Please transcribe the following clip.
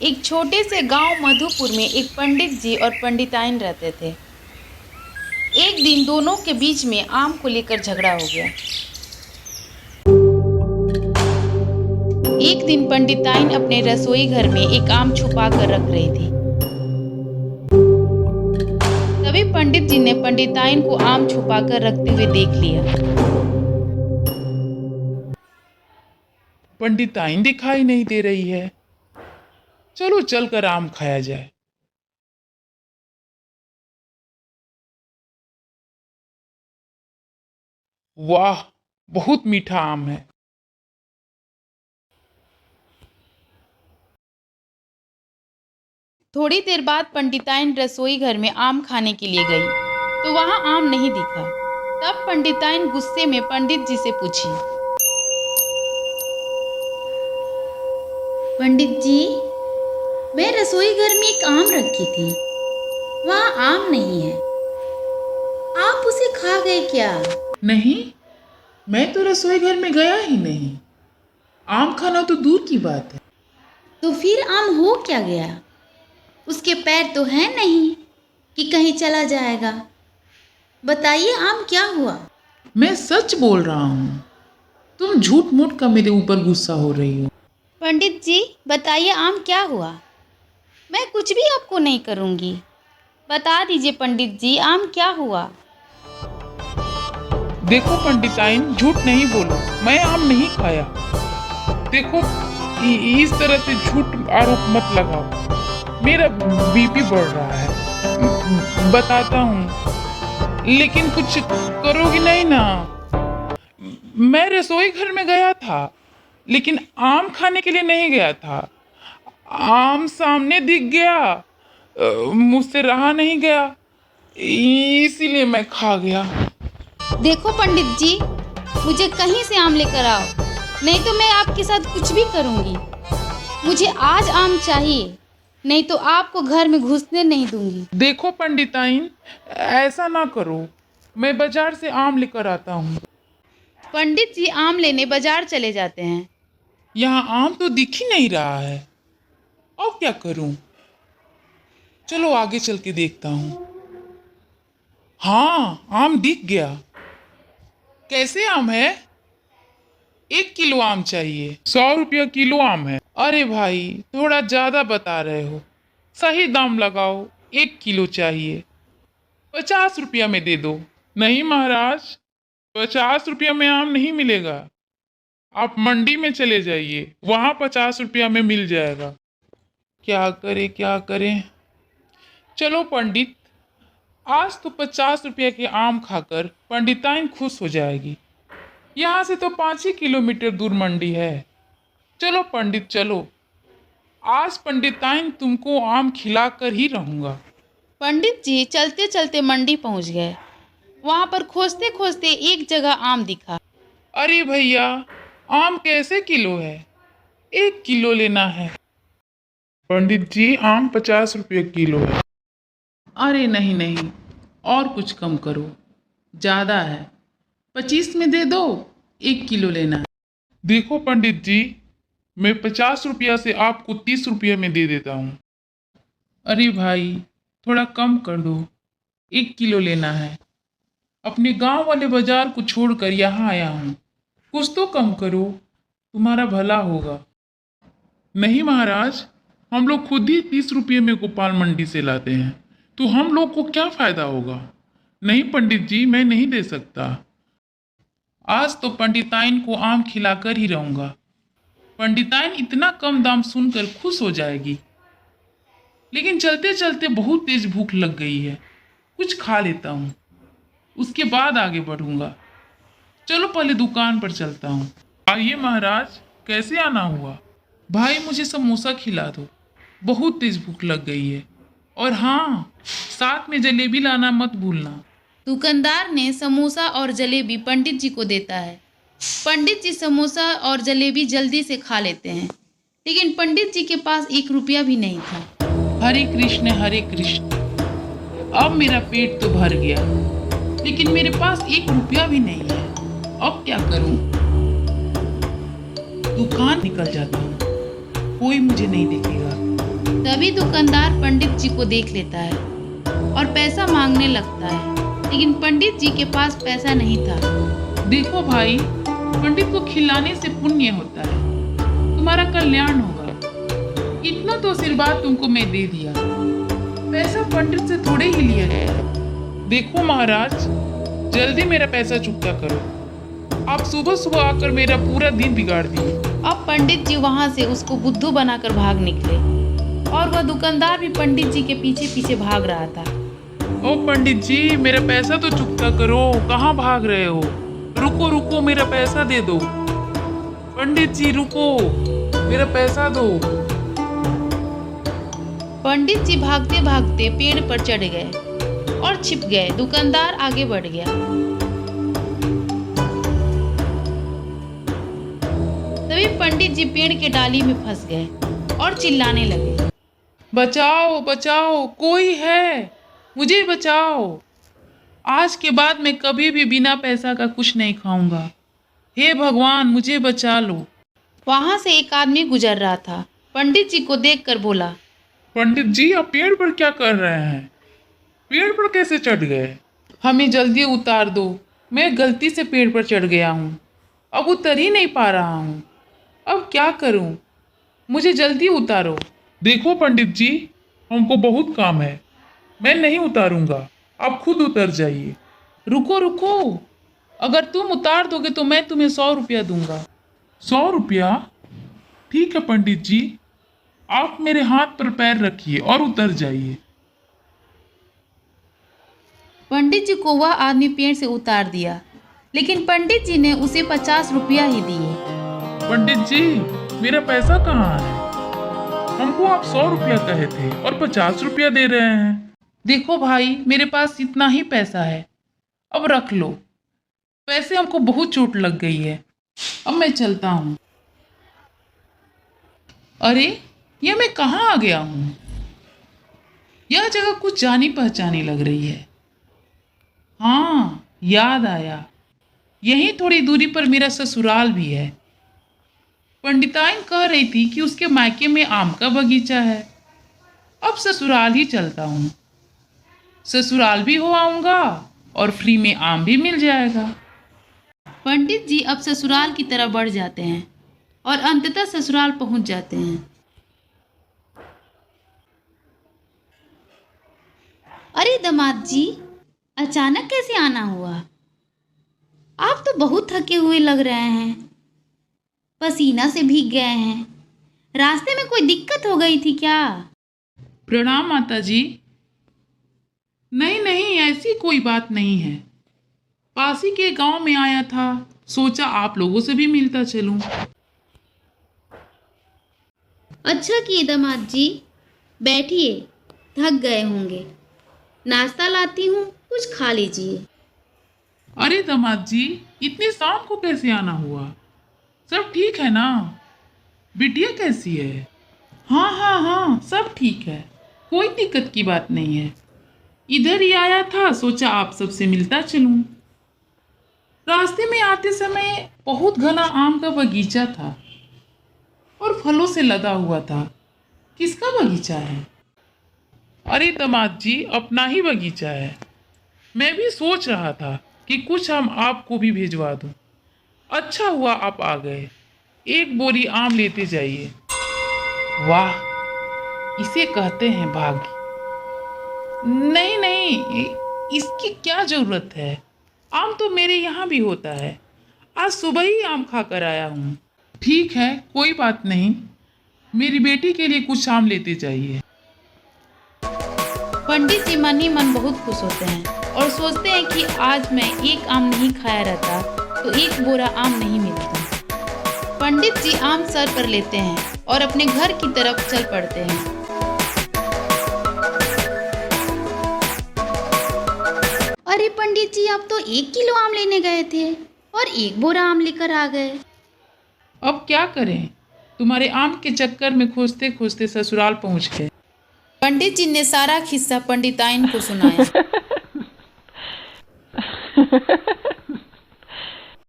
एक छोटे से गांव मधुपुर में एक पंडित जी और पंडिताइन रहते थे। एक दिन दोनों के बीच में आम को लेकर झगड़ा हो गया। एक दिन पंडिताइन अपने रसोई घर में एक आम छुपा कर रख रही थी। तभी पंडित जी ने पंडिताइन को आम छुपा कर रखते हुए देख लिया। पंडिताइन दिखाई नहीं दे रही है। चलो चलकर आम खाया जाए। वाह, बहुत मीठा आम है। थोड़ी देर बाद पंडिताइन रसोई घर में आम खाने के लिए गई तो वहां आम नहीं दिखा। तब पंडिताइन गुस्से में पंडित जी से पूछी, पंडित जी, मैं रसोई घर में एक आम रखी थी, वहाँ आम नहीं है, आप उसे खा गए क्या? नहीं, मैं तो रसोई घर में गया ही नहीं। आम खाना तो दूर की बात है। तो फिर आम हो क्या गया? उसके पैर तो हैं नहीं कि कहीं चला जाएगा। बताइए आम क्या हुआ? मैं सच बोल रहा हूँ। तुम झूठ मूठ का मेरे ऊपर गुस्सा हो रही हो। पंडित जी, बताइए आम क्या हुआ? मैं कुछ भी आपको नहीं करूँगी। बता दीजिए पंडित जी, आम क्या हुआ? देखो पंडिताइन, झूठ नहीं बोलो, मैं आम नहीं खाया। देखो, इस तरह से झूठ आरोप मत लगाओ। मेरा बीपी बढ़ रहा है। बताता हूँ, लेकिन कुछ करोगी नहीं ना? मैं रसोई घर में गया था, लेकिन आम खाने के लिए नहीं गया था। आम सामने दिख गया, मुझसे रहा नहीं गया, इसीलिए मैं खा गया। देखो पंडित जी, मुझे कहीं से आम लेकर आओ, नहीं तो मैं आपके साथ कुछ भी करूँगी। मुझे आज आम चाहिए, नहीं तो आपको घर में घुसने नहीं दूंगी। देखो पंडिताइन, ऐसा ना करो, मैं बाजार से आम लेकर आता हूँ। पंडित जी आम लेने बाजार चले जाते हैं। यहाँ आम तो दिख ही नहीं रहा है। अब क्या करूं? चलो आगे चल के देखता हूँ। हाँ, आम दिख गया। कैसे आम है? 1 किलो आम चाहिए। 100 रुपया किलो आम है। अरे भाई, थोड़ा ज्यादा बता रहे हो। सही दाम लगाओ, 1 किलो चाहिए। 50 रुपया में दे दो। नहीं महाराज, 50 रुपया में आम नहीं मिलेगा। आप मंडी में चले जाइए, वहां 50 रुपया में मिल जाएगा। क्या करें क्या करें? चलो पंडित, आज तो 50 रुपया के आम खाकर पंडिताइन खुश हो जाएगी। यहाँ से तो 5 ही किलोमीटर दूर मंडी है। चलो पंडित चलो, आज पंडिताइन तुमको आम खिलाकर ही रहूंगा। पंडित जी चलते चलते मंडी पहुंच गए। वहां पर खोजते खोजते एक जगह आम दिखा। अरे भैया, आम कैसे किलो है? 1 किलो लेना है। पंडित जी, आम 50 रुपये किलो है। अरे नहीं नहीं, और कुछ कम करो, ज़्यादा है। 25 में दे दो, 1 किलो लेना है। देखो पंडित जी, मैं 50 रुपया से आपको 30 रुपये में दे देता हूँ। अरे भाई, थोड़ा कम कर दो, 1 किलो लेना है। अपने गांव वाले बाजार को छोड़कर यहाँ आया हूँ, कुछ तो कम करो, तुम्हारा भला होगा। नहीं महाराज, हम लोग खुद ही 30 रुपये में गोपाल मंडी से लाते हैं, तो हम लोग को क्या फायदा होगा? नहीं पंडित जी, मैं नहीं दे सकता। आज तो पंडिताइन को आम खिलाकर ही रहूंगा। पंडिताइन इतना कम दाम सुनकर खुश हो जाएगी। लेकिन चलते चलते बहुत तेज भूख लग गई है, कुछ खा लेता हूँ, उसके बाद आगे बढ़ूंगा। चलो पहले दुकान पर चलता हूँ। आइए महाराज, कैसे आना हुआ? भाई मुझे समोसा खिला दो, बहुत तेज भूख लग गई है। और हाँ, साथ में जलेबी लाना मत भूलना। दुकानदार ने समोसा और जलेबी पंडित जी को देता है। पंडित जी समोसा और जलेबी जल्दी से खा लेते हैं, लेकिन पंडित जी के पास 1 रुपया भी नहीं था। हरे कृष्ण हरे कृष्ण। अब मेरा पेट तो भर गया, लेकिन मेरे पास 1 रुपया भी नहीं है। अब क्या करूं? दुकान निकल जाता हूँ, कोई मुझे नहीं देखेगा। तभी दुकानदार पंडित जी को देख लेता है और पैसा मांगने लगता है, लेकिन पंडित जी के पास पैसा नहीं था। देखो भाई, पंडित को खिलाने से पुण्य होता है, तुम्हारा कल्याण होगा। इतना तो आशीर्वाद तुमको मैं दे दिया, पैसा पंडित से थोड़े ही लिया गया। देखो महाराज, जल्दी मेरा पैसा चुकता करो। आप सुबह सुबह आकर मेरा पूरा दिन बिगाड़ दिए। अब पंडित जी वहां से उसको बुद्धू बनाकर भाग निकले और वह दुकानदार भी पंडित जी के पीछे पीछे भाग रहा था। ओ पंडित जी, मेरा पैसा तो चुकता करो, कहाँ भाग रहे हो? रुको रुको, मेरा पैसा दे दो। पंडित जी रुको, मेरा पैसा दो। पंडित जी भागते भागते पेड़ पर चढ़ गए और छिप गए। दुकानदार आगे बढ़ गया। तभी पंडित जी पेड़ के डाली में फंस गए और चिल्लाने लगे, बचाओ बचाओ, कोई है, मुझे बचाओ। आज के बाद मैं कभी भी बिना पैसा का कुछ नहीं खाऊंगा। हे भगवान, मुझे बचा लो। वहां से एक आदमी गुजर रहा था। पंडित जी को देखकर बोला, पंडित जी, आप पेड़ पर क्या कर रहे हैं? पेड़ पर कैसे चढ़ गए? हमें जल्दी उतार दो, मैं गलती से पेड़ पर चढ़ गया हूँ, अब उतर ही नहीं पा रहा हूँ। अब क्या करूँ? मुझे जल्दी उतारो। देखो पंडित जी, हमको बहुत काम है, मैं नहीं उतारूंगा, आप खुद उतर जाइए। रुको रुको, अगर तुम उतार दोगे तो मैं तुम्हें 100 रुपया दूंगा। 100 रुपया? ठीक है पंडित जी, आप मेरे हाथ पर पैर रखिए और उतर जाइए। पंडित जी को वह आदमी पेड़ से उतार दिया, लेकिन पंडित जी ने उसे 50 रुपया ही दिए। पंडित जी, मेरा पैसा कहाँ है? हमको आप 100 रुपया कहे थे और 50 रुपया दे रहे हैं। देखो भाई, मेरे पास इतना ही पैसा है, अब रख लो। वैसे हमको बहुत चोट लग गई है, अब मैं चलता हूँ। अरे, यह मैं कहाँ आ गया हूँ? यह जगह कुछ जानी पहचानी लग रही है। हाँ, याद आया, यहीं थोड़ी दूरी पर मेरा ससुराल भी है। पंडिताइन कह रही थी कि उसके मायके में आम का बगीचा है। अब ससुराल ही चलता हूँ, ससुराल भी हो आऊँगा और फ्री में आम भी मिल जाएगा। पंडित जी अब ससुराल की तरफ बढ़ जाते हैं और अंततः ससुराल पहुंच जाते हैं। अरे दामाद जी, अचानक कैसे आना हुआ? आप तो बहुत थके हुए लग रहे हैं, पसीना से भीग गए हैं। रास्ते में कोई दिक्कत हो गई थी क्या? प्रणाम माता जी। नहीं नहीं, ऐसी कोई बात नहीं है। पास ही के गांव में आया था, सोचा आप लोगों से भी मिलता चलूं। अच्छा किए दामाद जी, बैठिए, थक गए होंगे। नाश्ता लाती हूँ, कुछ खा लीजिए। अरे दामाद जी, इतनी शाम को कैसे आना हुआ? सब ठीक है ना? बिटिया कैसी है? हाँ हाँ हाँ, सब ठीक है, कोई दिक्कत की बात नहीं है। इधर ही आया था, सोचा आप सबसे मिलता चलूं। रास्ते में आते समय बहुत घना आम का बगीचा था और फलों से लदा हुआ था। किसका बगीचा है? अरे दामाद जी, अपना ही बगीचा है। मैं भी सोच रहा था कि कुछ आम आपको भी भिजवा दूं। अच्छा हुआ आप आ गए। एक बोरी आम लेते जाइए। वाह, इसे कहते हैं भाग्य। नहीं नहीं, इसकी क्या जरूरत है? आम तो मेरे यहाँ भी होता है, आज सुबह ही आम खाकर आया हूँ। ठीक है, कोई बात नहीं, मेरी बेटी के लिए कुछ आम लेते जाइए। पंडित जी मन ही मन बहुत खुश होते हैं और सोचते हैं कि आज मैं एक आम नहीं खाया रहता तो एक बोरा आम नहीं मिलता। पंडित जी आम सर पर लेते हैं और अपने घर की तरफ चल पड़ते हैं। अरे पंडित जी, आप तो 1 किलो आम लेने गए थे और 1 बोरा आम लेकर आ गए। अब क्या करें, तुम्हारे आम के चक्कर में खोजते खोजते ससुराल पहुँच गए। पंडित जी ने सारा किस्सा पंडिताइन को सुनाया।